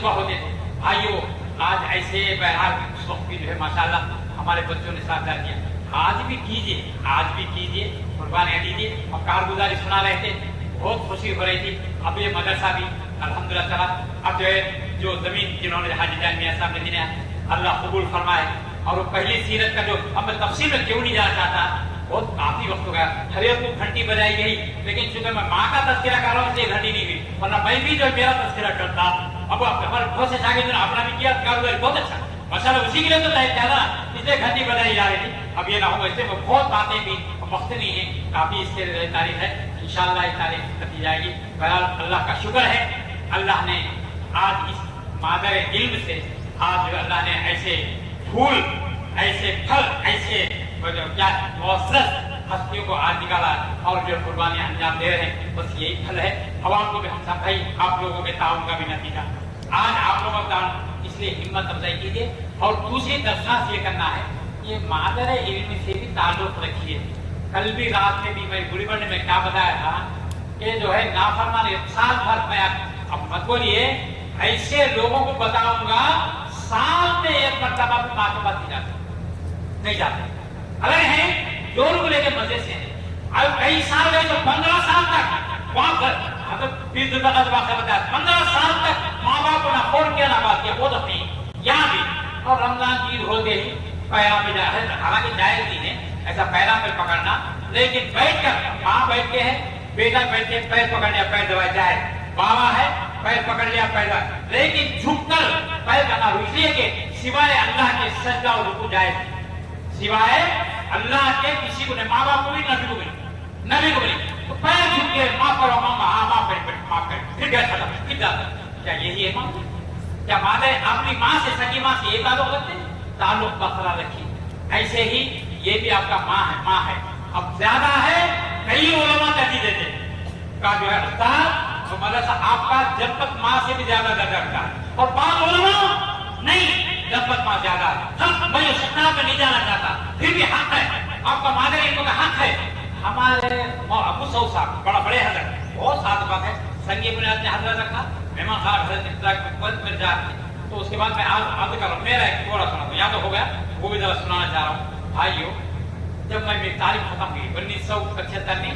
ہوتے تھے. بھائیو آج ایسے بہرحال اس وقت بھی جو ہے ماشاءاللہ ہمارے بچوں نے ساتھ دیا. آج بھی کیجیے قربانیاں دیجیے. اب کارگزاری سنا رہے تھے بہت خوشی ہو رہی تھی. اب یہ مدرسہ بھی الحمدللہ تعالیٰ اب جو ہے جو زمین جنہوں نے حاجی جان میاں صاحب نے دی اللہ قبول فرمائے. اور وہ پہلی سیرت کا جو اب میں تفصیل میں کیوں نہیں جانا چاہتا بہت کافی وقت ہو گیا. ہر ایک کو گھنٹی بجائی گئی لیکن چونکہ میں ماں کا تذکرہ کر رہا ہوں اس لیے گھنٹی نہیں ہوئی ورنہ میں بھی جو میرا تذکرہ کرتا. اب ہمارے بہت سے شاگردوں نے اپنا بھی کیا کاروبار بہت اچھا مسئلہ اسی کے لیے تو طے کیا نا اس لیے گھنٹی بجائی جا رہی تھی. اب یہ نہ ہو اس سے بہت باتیں بھی وقت نہیں ہے کافی اس کے تاریخ ہے انشاءاللہ یہ تاریخ کرتی جائے گی. بہرحال اللہ کا شکر ہے اللہ نے آج اس مادر علم سے آج جو اللہ نے ایسے پھول ایسے پھل ایسے کیا معزز ہستیوں کو آج نکالا اور جو قربانیاں انجام دے رہے ہیں بس یہی پھل ہے. عوام کو بھی ہم سب بھائی آپ لوگوں کے تعاون کا بھی نتیجہ آج آپ لوگوں کا اس لیے ہمت افزائی کیجیے. اور دوسری درخواست یہ کرنا ہے یہ مادر علم سے بھی تعلق رکھیے. کل بھی رات میں بھی میں بڑی بڑی میں کیا بتایا تھا کہ جو ہے نافرمان سال بھر میں اب مت بولیے ایسے لوگوں کو بتاؤں گا سال میں ایک مرتبہ بھی ماں کے پاس نہیں جاتے الگ ہیں جو لوگ لے کے مزے سے ہیں. اب کئی سال گئے تو 15 سال تک وہاں پر حضرت 20 دن کا واقعہ بتایا 15 سال تک ماں باپ کو نہ فون کیا نہ بات کیا وہ تو نہیں یہاں بھی. اور رمضان کی عید ہو گئی پیرا پہ جائے حالانکہ جائز نہیں ہے ایسا پیرا پہ پکڑنا لیکن بیٹھ کر ماں بیٹھ کے ہے بیٹا بیٹھ کے پیر پکڑ لیا پیر دبائے جائے بابا ہے پیر پکڑ لیا پیر لیکن جھک کر پیر کرنا اس لیے کہ سوائے اللہ کے سجدہ اور رکوع جائز سوائے اللہ کے کسی کو نہیں ماں باپ کو بھی نبی کو بھی تو پیر جھک کے معاف کرو ماما ہاں معاف کر معاف کر پھر گھر ختم پھر جاتا کیا یہی ہے ماں کیا مادر اپنی ماں سے سگی ماں سے یہ تعلق رکھتے ہیں؟ تعلق برقرار رکھیے. ایسے ہی یہ بھی آپ کا ماں ہے. اب زیادہ ہے کئی علماء ترجیح دیتے ہیں کا جو ہے استاد تو مدرسہ آپ کا جب تک ماں سے بھی زیادہ درجہ رکھتا ہے, اور بعض علماء نہیں جب تک ماں زیادہ ہے. میں یہ سکھنا پہ نہیں جانا چاہتا, پھر بھی حق ہے آپ کا مادر علم کا حق ہے. ہمارے ابو سعود صاحب بڑے حضرت بہت ساتھ بات ہے, سنگی بنیاد نے حضرت رکھا, مہمان صاحب حضرت مرزا, تو اس کے بعد میں عرض کر رہا ہوں میرا ایک تھوڑا سنا یا تو ہو گیا وہ بھی ذرا سنانا چاہ رہا ہوں. بھائیو, جب میں میری تعلیم ختم کی 1978 میں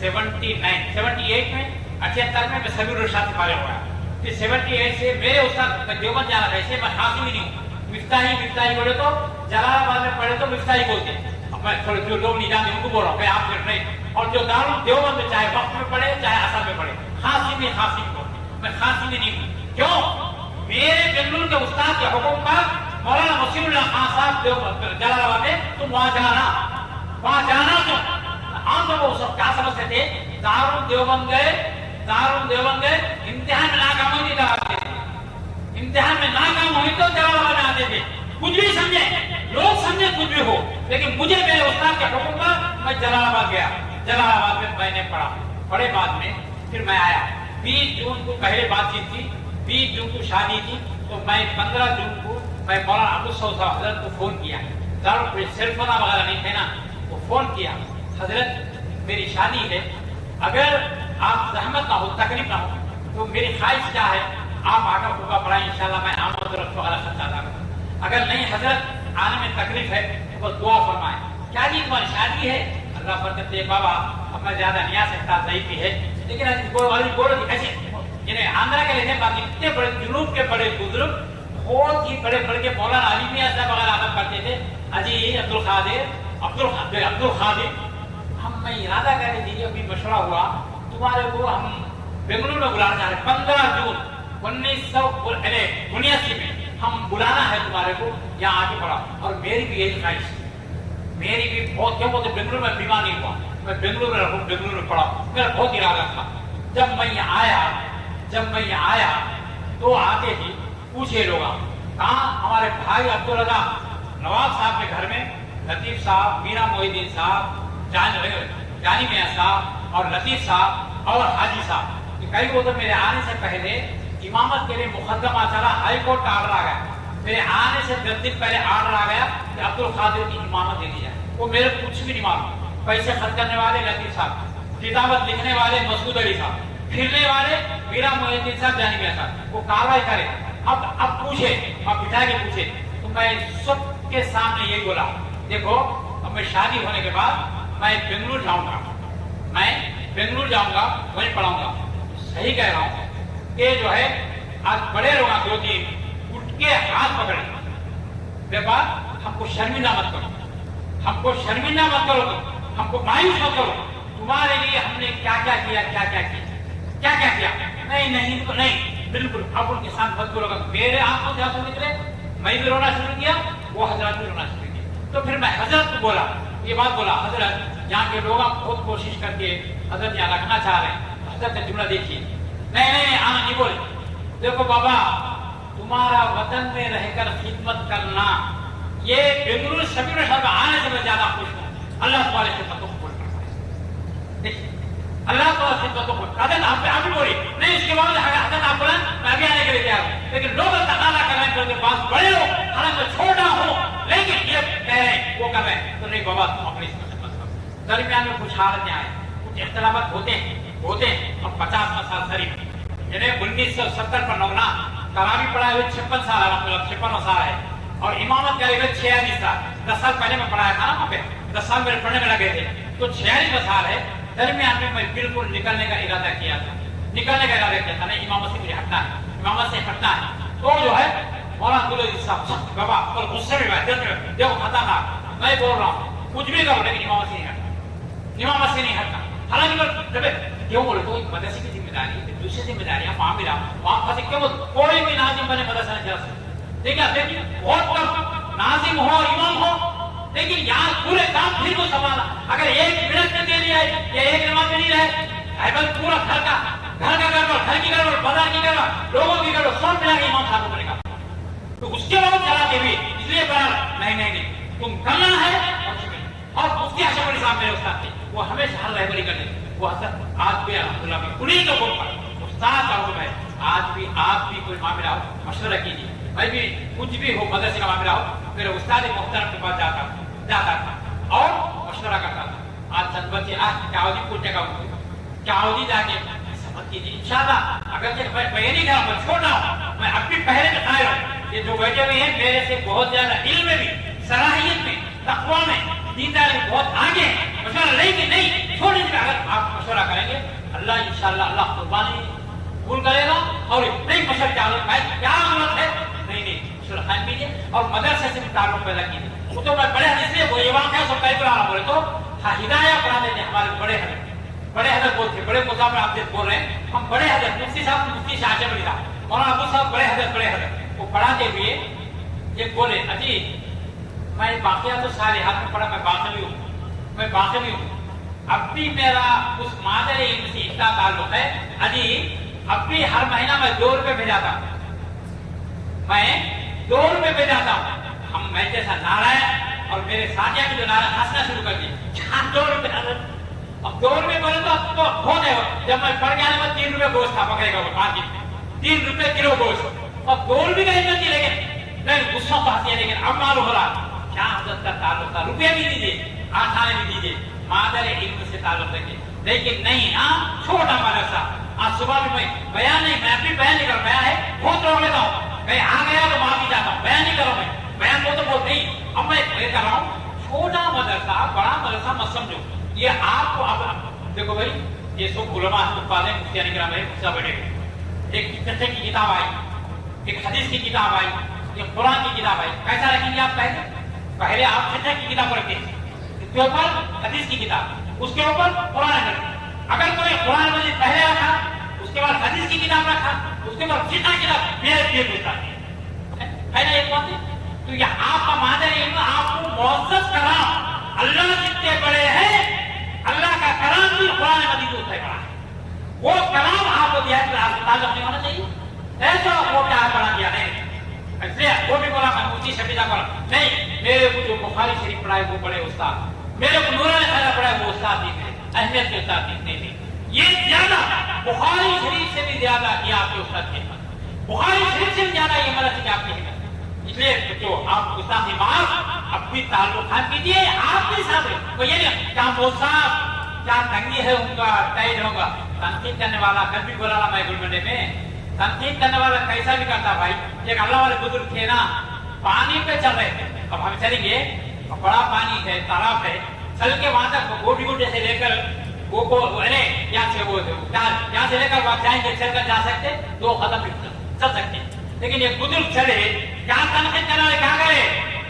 78 میں 78 میں سبیر الرشاد سے فارغ ہوا. پھر 78 سے میرے استاد دیوبند جانا تھا, اسے میں خاصی بھی نہیں ہوں. مفتاحی بولے تو جلال آباد میں پڑھے تو مفتاحی بولتے ہیں. اب میں تھوڑے جو لوگ نہیں جانتے ان کو بول رہا ہوں, آپ پھر نہیں. اور جو دارال دیوبند میں چاہے وقت میں پڑھے چاہے اثر میں پڑھے, خاصی بھی بولتے, میں خاصی بھی نہیں ہوں. کیوں؟ میرے بنگلور کے استاد کے حکم پر مولانا وسیم اللہ خان صاحب جلال آباد میں تم وہاں جانا تو عام طور پر وہ سب کیا سمجھتے تھے, دارال دیوبند گئے امتحان میں ناکام ہوئی تو آتے تھے, امتحان میں ناکام ہوئی تو جلال آباد میں آتے تھے. کچھ بھی سمجھے لوگ سمجھے کچھ بھی ہو, لیکن مجھے میرے استاد کے حکم پر میں جلال آباد گیا. جلال آباد میں نے پڑھے بعد میں پھر میں آیا. 20 جون کو پہلے بات چیت تھی, 20 جون کو شادی تھی, تو میں 15 جون کو میں مولانا ابو سعود صاحب حضرت کو فون کیا. ضرور سیل فون وغیرہ نہیں تھے نا, وہ فون کیا, حضرت میری شادی ہے, اگر آپ زحمت نہ ہو تکلیف نہ ہو تو میری خواہش کیا ہے آپ آ کر خطبہ پڑھائیں, انشاءاللہ میں آمد رفت وغیرہ خرچہ ادا کروں. اگر نہیں حضرت آنے میں تکلیف ہے تو بس دعا فرمائیں. کیا جی تمہاری شادی ہے؟ اللہ فرماتے ہیں بابا اب میں زیادہ نہیں آ سکتا, ضعیف بھی ہے, لیکن بولو ایسے یعنی آندھرا کے لیے باقی اتنے بڑے جنوب کے بڑے بزرگ بہت ہی بڑے کے مولانا علی میاں صاحب وغیرہ ادب کرتے تھے. اجی عبد القادر ہم میں ارادہ کر رہے تھے, ابھی مشورہ ہوا تمہارے کو ہم بنگلور میں بلانا چاہ رہے. 15 جون 1979 میں ہم بلانا ہے تمہارے کو, یہاں آ کے پڑھا. اور میری بھی یہی خواہش تھی, میری بھی بہت کیوں بولتے بنگلور میں بیمار نہیں ہوا, میں بنگلور میں رہوں, بنگلور میں پڑھا, میرا بہت ارادہ تھا. جب میں یہاں آیا تو آتے ہی پوچھے لوگ کہاں, ہمارے بھائی عبدالرضا نواب صاحب کے گھر میں لطیف صاحب, میرا محی الدین صاحب, جانی میاں صاحب اور لطیف صاحب اور حاجی صاحب. کئی کو تو میرے آنے سے پہلے امامت کے لیے مقدمہ چلا, ہائی کورٹ کا آرڈر آ گیا. میرے آنے سے 10 دن پہلے آرڈر آ گیا کہ عبد القادر کی امامت دے دی جائے. وہ میرے کچھ بھی نہیں معلوم. پیسے خرچ کرنے والے لطیف صاحب, کتابت لکھنے والے مسعود علی صاحب, پھرنے والے میرا محی الدین صاحب, جانی میاں صاحب. وہ کاروائی کرے. اب پوچھے, اب بٹھا کے پوچھے, تو میں سب کے سامنے یہی بولا, دیکھو اب میں شادی ہونے کے بعد میں بنگلور جاؤں گا, وہیں پڑھاؤں گا. صحیح کہہ رہا ہوں کہ جو ہے آج بڑے لوگ 2-3 اٹھ کے ہاتھ پکڑے, بات ہم کو شرمندہ مت کرو, ہم کو مایوس مت کرو. تمہارے لیے ہم نے کیا کیا. نہیں بالکل اب ان کے ساتھ مت کرو. میرے آنکھوں سے آنسو نکلے, میں بھی رونا شروع کیا, وہ حضرت بھی رونا شروع کیا. تو پھر میں حضرت کو بولا, یہ بات بولا, حضرت یہاں کے لوگ بہت کوشش کر کے حضرت یہاں رکھنا چاہ رہے ہیں. حضرت نے جملہ دیکھیے, نہیں آنا نہیں بولے. دیکھو بابا, تمہارا وطن میں رہ کر خدمت کرنا, یہ بنگلور شبیر الرشاد آنے سے میں زیادہ خوش ہوں. اللہ تمہارے خدمتوں کو قبول کرے. دیکھیے اللہ تمہارے خدمتوں کو, حضرت آپ بھی بولی نہیں, اس کے بعد حضرت آپ بولا میں ابھی آنے کے لیے تیار ہوں, لیکن لوگ تقاضا کر رہے ہیں پاس بڑے ہو, حالانکہ چھوٹا ہو, لیکن یہ کہہ رہے ہیں وہ کر رہے ہیں, تو نہیں بابا تم اپنی خدمت کرو. درمیان میں کچھ حالتیں آئے, کچھ اختلافات ہوتے ہیں. اب 50 سال قریب یعنی 1970 پر نونا کرابی پڑھائے ہوئے 56 سال الحمد للہ 56 سال ہے, اور امامت کرے ہوئے 46 سال. 10 سال پہلے میں پڑھایا تھا نا وہاں پہ, 10 سال میرے پڑھنے میں لگے تھے, تو 46 سال ہے. درمیان میں بالکل نکلنے کا ارادہ کیا تھا, نہیں امامت سے مجھے ہٹنا ہے, تو جو ہے مولانا عبدالعزیز صاحب سخت بابا اور غصے میں بیٹھے, دیکھو خطرناک, میں بول رہا ہوں کچھ بھی کرو لیکن امامت سے نہیں ہٹنا. حالانکہ کیوں بولے تو مدرسے کی ذمہ داری ہے, دوسری ذمہ داری ہے, وہاں پھنسے کیوں کوئی بھی ناظم بنے مدرسہ نہیں چلا سکتا. دیکھیے بہت کم ناظم ہو, امام ہو, لیکن یہاں پورے کام پھر کو سنبھالا. اگر 1 منٹ میں دے دیا یا 1 نماز میں نہیں رہے, پورا گھر کا گھر کا گڑبڑ، گھر کی گڑبڑ، بازار کی گڑبڑ، لوگوں کی گڑبڑ، سب ملا کے امام صاحب کو پڑے گا. تو اس کے بعد چلاتے ہوئے اس لیے بڑا نہیں تم کرنا ہے. اور مفتی اشرف علی صاحب میرے استاد تھے، وہ ہمیشہ ہر رہبری کرتے وہ آج بھی الحمدللہ میں انہیں کو بول پا استاد کا حکم ہے. آج بھی آپ بھی کوئی معاملہ ہو مشورہ کیجیے. میں بھی کچھ بھی ہو مدرسے کا معاملہ ہو میرے استاد محترم کے پاس جاتا تھا اور مشورہ کرتا تھا. آج چند بچے چاودی پوچھنے کا چاودی جا کے سبق کیجیے انشاءاللہ. اگر میں نہیں کہا میں چھوٹا ہوں، میں اب بھی پہلے میں قائل ہوں. یہ جو بیٹھے ہوئے ہیں میرے سے بہت زیادہ علم میں بھی، صلاحیت میں، تقویٰ میں، دینداری میں بہت آگے ہیں. مشورہ لیں گے نہیں چھوڑیں گے. اگر آپ مشورہ کریں گے اللہ انشاءاللہ اللہ قربانی قبول کرے گا. اور نہیں مشورہ کیا ضرورت ہے نہیں مشورہ قائم کیجیے اور مدرسے سے بھی تعلق پیدا کیجیے. وہ تو میں بڑے حدیث سے وہ یہ واقعہ سب کئی بار بولے تو ہدایہ پڑھاتے تھے ہمارے بڑے حضرت بولتے بڑے مصابر آپ بول رہے ہیں. ہم بڑے حضرت مفتی صاحب مفتی شاہ اشرف علی صاحب مولانا ابو صاحب بڑے حضرت وہ پڑھاتے ہوئے یہ بولے اجی میں باقیات صالحات میں پڑھا، میں باقی ہوں. اب بھی میرا اس مادر علم سے اتنا تعلق ہے اجی اب بھی ہر مہینہ میں 2 روپے بھیجاتا ہوں. میں 2 روپے بھیجاتا ہوں. ہم میں جیسا نارائن اور میرے ساتھیہ کی جو نارائن ہنسنا شروع کر دی 2 روپے. اب 2 روپے بولے تو ہو گئے. جب میں پڑھ کے آنے میں 3 روپے گوشت تھا بکرے کا وہ مارکیٹ میں 3 روپے کلو گوشت. اب 2 روپے کا عزت نہیں لیکن غصہ تو آتی ہے. لیکن اب معلوم ہو رہا کیا حضرت کا تعلق تھا. روپے بھی دیجیے آسانے بھی دیجیے مادر علم سے تعلق رکھے. لیکن نہیں چھوٹا مدرسہ. آج صبح بھی میں بیان نہیں، میں اپنی بیان نہیں کر بیان ہے بہت روک لیتا ہوں. میں آ گیا تو معافی چاہتا ہوں. بیان نہیں کروں میں بیان کو تو بہت نہیں. اب میں کر رہا ہوں چھوٹا مدرسہ بڑا مدرسہ مت سمجھو. یہ آپ کو اب دیکھو بھائی یہ سب علماء ہیں مفتیان کرام ہے سب بیٹھے. ایک فقہ کی کتاب آئی، ایک حدیث کی کتاب آئی، ایک قرآن کی کتاب آئی. کیسا رکھیں گے آپ؟ پہلے آپ فقہ کی کتاب رکھتے ہیں، اس کے اوپر حدیث کی کتاب، اس کے اوپر قرآن رکھتے. اگر کوئی قرآن مجید پہلے رکھا اس کے بعد حدیث کی کتاب رکھا اس کے بعد فقہ کی کتاب میرے پیے پوچھتا ہے نا ایک بات ہے. تو یہ آپ کا مادر علم آپ کو معزز کرا. اللہ جتنے بڑے ہیں اللہ کا کلام بھی قرآن مجید اس سے بڑا ہے. وہ کلام آپ کو دیا ہے آپ کو تعلق نہیں ہونا چاہیے. ایسا وہ کیا بڑا دیا نہیں وہ بھی بولا میں مفتی شفیع بولا نہیں. میرے کو جو بخاری شریف پڑھائے وہ بڑے استاد، میرے کو نورانی خیرہ پڑھائے وہ استاد نہیں تھے، اہمیت کے استاد نہیں تھے. یہ زیادہ بخاری شریف سے بھی زیادہ یہ آپ کے استاد کے پاس، بخاری شریف سے بھی زیادہ یہ مدرسے آپ کی ہے. اس لیے جو آپ استاد امام اب بھی تعلق قائم کیجیے. آپ بھی ساتھ وہ یہ نہیں کیا موسیقی کیا تنگی ہے ان کا ٹائٹ ہوگا. تنقید کرنے والا کل بھی بولا میں گلمنڈے میں تنقید کرنے والا کیسا بھی کرتا بھائی. ایک اللہ والے بزرگ تھے نا پانی پہ چل رہے تھے. اب ہم چلیں گے بڑا پانی ہے تالاب ہے چل کے وہاں تک گوٹی گوٹے سے لے کر یہاں سے لے کر آپ جائیں گے چل کر جا سکتے 2 قدم چل سکتے. لیکن ایک بزرگ چلے کیا تنقید کرنے والے کیا کرے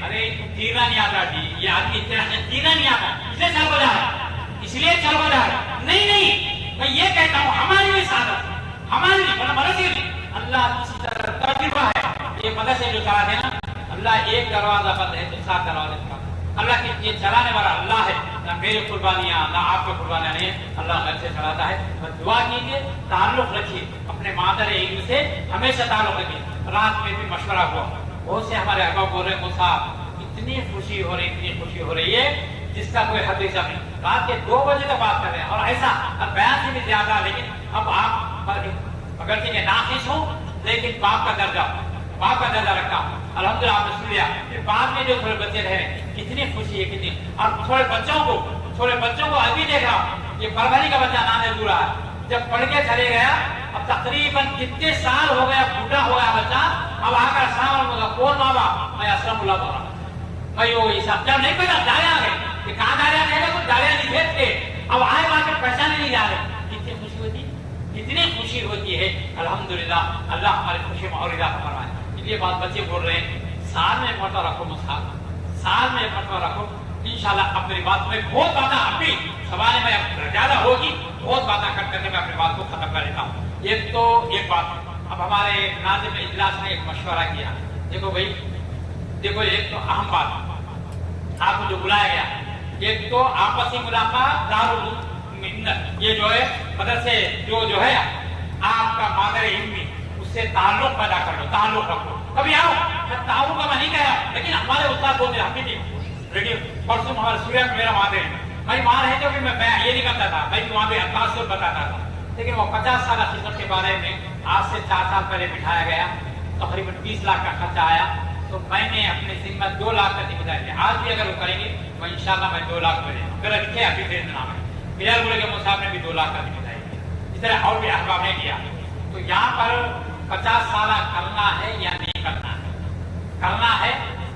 ارے تیرنا نہیں آتا جی یہ آدمی تیرنا نہیں آتا اس لیے چل بجا ہے اس لیے چل بجا ہے. نہیں میں یہ کہتا ہوں ہماری بھی سعادت ہماری مرضی اللہ کسی طرح تجربہ ہے. یہ مدرسے جو چلا ہے نا اللہ ایک دروازہ بند ہے تو 7 دروازے کھلا. اللہ کی یہ چلانے والا اللہ ہے. نہ میری قربانیاں نہ آپ کی قربانیاں نہیں ہیں. اللہ غیر سے چلاتا ہے. بس دعا کیجیے تعلق رکھیے اپنے مادر علم سے ہمیشہ تعلق رکھیے. رات میں بھی مشورہ ہوا بہت سے ہمارے ابا بول رہے مصعب اتنی خوشی ہو رہی ہے جس کا کوئی حد حساب نہیں. رات کے 2 بجے تک بات کر رہے ہیں اور ایسا اب بیان سے بھی زیادہ. لیکن اب آپ اگر کہ ناقص ہوں لیکن باپ کا درجہ رکھا الحمدللہ آپ نے سن لیا. پھر بعد میں جو تھوڑے بچے رہے کتنی خوشی ہے کتنی. اور تھوڑے بچوں کو ابھی دیکھا یہ فربری کا بچہ نانے دورا ہے جب پڑھ کے چلے گیا اب تقریباً کتنے سال ہو گیا بوڑھا ہو گیا بچہ. اب آ کر السلام علیکم کون بابا میں اسلم اللہ بول رہا میں وہ سب جب نہیں پتا ڈالے آ گئے کہ کہاں ڈالے آ گئے تو ڈالے نہیں بھیج کے اب آئے بات کے پہچانے نہیں جا رہے. کتنی خوشی ہوتی کتنی خوشی ہوتی ہے الحمدللہ. اللہ ہماری خوشی میں اور اضافہ فرمائے. اس لیے بات بچے بول رہے ہیں سال میں ایک مرتبہ رکھو مصحف سال میں ایک مرتبہ رکھو انشاءاللہ. اب میری بات میں بہت باتیں اب بھی سوال میں زیادہ ہوگی بہت باتیں کٹ کرنے میں اپنی بات کو ختم کر لیتا ہوں. ایک بات اب ہمارے ناظم اجلاس نے ایک مشورہ کیا. دیکھو بھائی دیکھو ایک تو اہم بات آپ کو جو بلایا گیا ایک تو آپسی ملاقات دارالعلوم یہ جو ہے مدرسے جو ہے آپ کا مادر علمی اس سے تعلق پیدا کر لو، تعلق رکھو، کبھی آؤ، تعلق کا میں نہیں کہا، لیکن ہمارے استاد بولتے حافظ جی، لیکن پرسوں ہمارا سوریا میرا مادر ہے، بھائی وہاں رہتے ہوئے میں یہ نہیں کرتا تھا، بھائی وہاں پہ تاثر بتاتا تھا، لیکن وہ 50 سالہ خدمت کے بارے میں آج سے 4 سال پہلے بٹھایا گیا، تقریباً 20 لاکھ کا خرچہ آیا، تو میں نے اپنے ذمہ 2 لاکھ کا ذمہ داری، آج بھی اگر وہ کریں گے تو انشاءاللہ میں 2 لاکھ میں دے دوں، اگر لکھے ابھی دے دینا ہے، بلال بولے کے مصاحب نے بھی 2 لاکھ کا ذمہ داری، اس طرح اور بھی احباب نے کیا، تو یہاں پر 50 سالہ کرنا ہے یا نہیں کرنا ہے؟ کرنا ہے،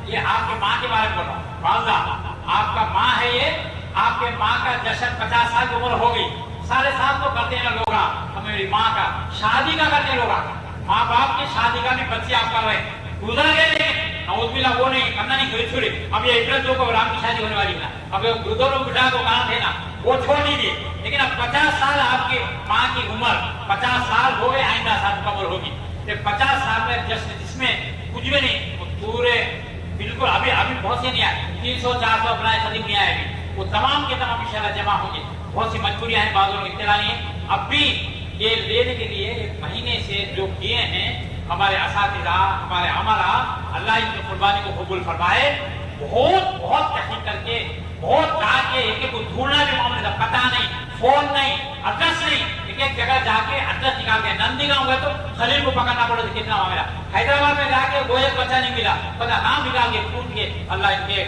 یہ آپ کی ماں کے بارے میں بول رہا ہوں، واضح آپ کا ماں ہے، یہ آپ کے ماں کا جشن 50 سال کی عمر ہو گئی، 7.5 تو کرتے ہیں لوگ، ہماری ماں کا شادی کا کرتے ہیں لوگ، ماں باپ کی شادی کا بھی بچے آپ کر رہے ہیں، گزر گئے، نعوذ باللہ وہ نہیں کرنا نہیں، چھوڑے چھوڑے، اب یہ اتنے لوگوں کو رام کی شادی ہونے والی ہے، اب یہ دو لوگ بٹھا کو کہاں تھے نا، وہ چھوڑ دیجیے، لیکن اب 50 سال آپ کی ماں کی عمر 50 سال ہو گئے، آئندہ سال کی عمر ہوگی، 50 سال میں جس میں کچھ بھی نہیں، پورے بالکل ابھی بہت سے نہیں آئے، 300-400 اپنا خدیم نہیں آئے ابھی، وہ تمام کے تمام انشاءاللہ جمع ہوں گے، بہت سی مجبوریاں ہیں، بعض لوگ اطلاع نہیں ہے، اب بھی یہ لینے کے لیے 1 مہینے سے جو کیے ہیں ہمارے اساتذہ، ہمارے عملہ، اللہ ان کی قربانی کو قبول فرمائے، بہت تحقیق کر کے، بہت جا کے ایک کو ڈھونڈنا بھی معاملے کا پتہ نہیں، فون نہیں، ایڈریس نہیں، ایک جگہ جا کے ایڈریس نکال کے، نندی گاؤں گئے تو خلیل کو پکڑنا پڑا تو کتنا معاملہ، حیدرآباد میں جا کے وہ ایک بچہ نہیں ملا، پتہ نام نکال کے پوچھ کے اللہ ان کے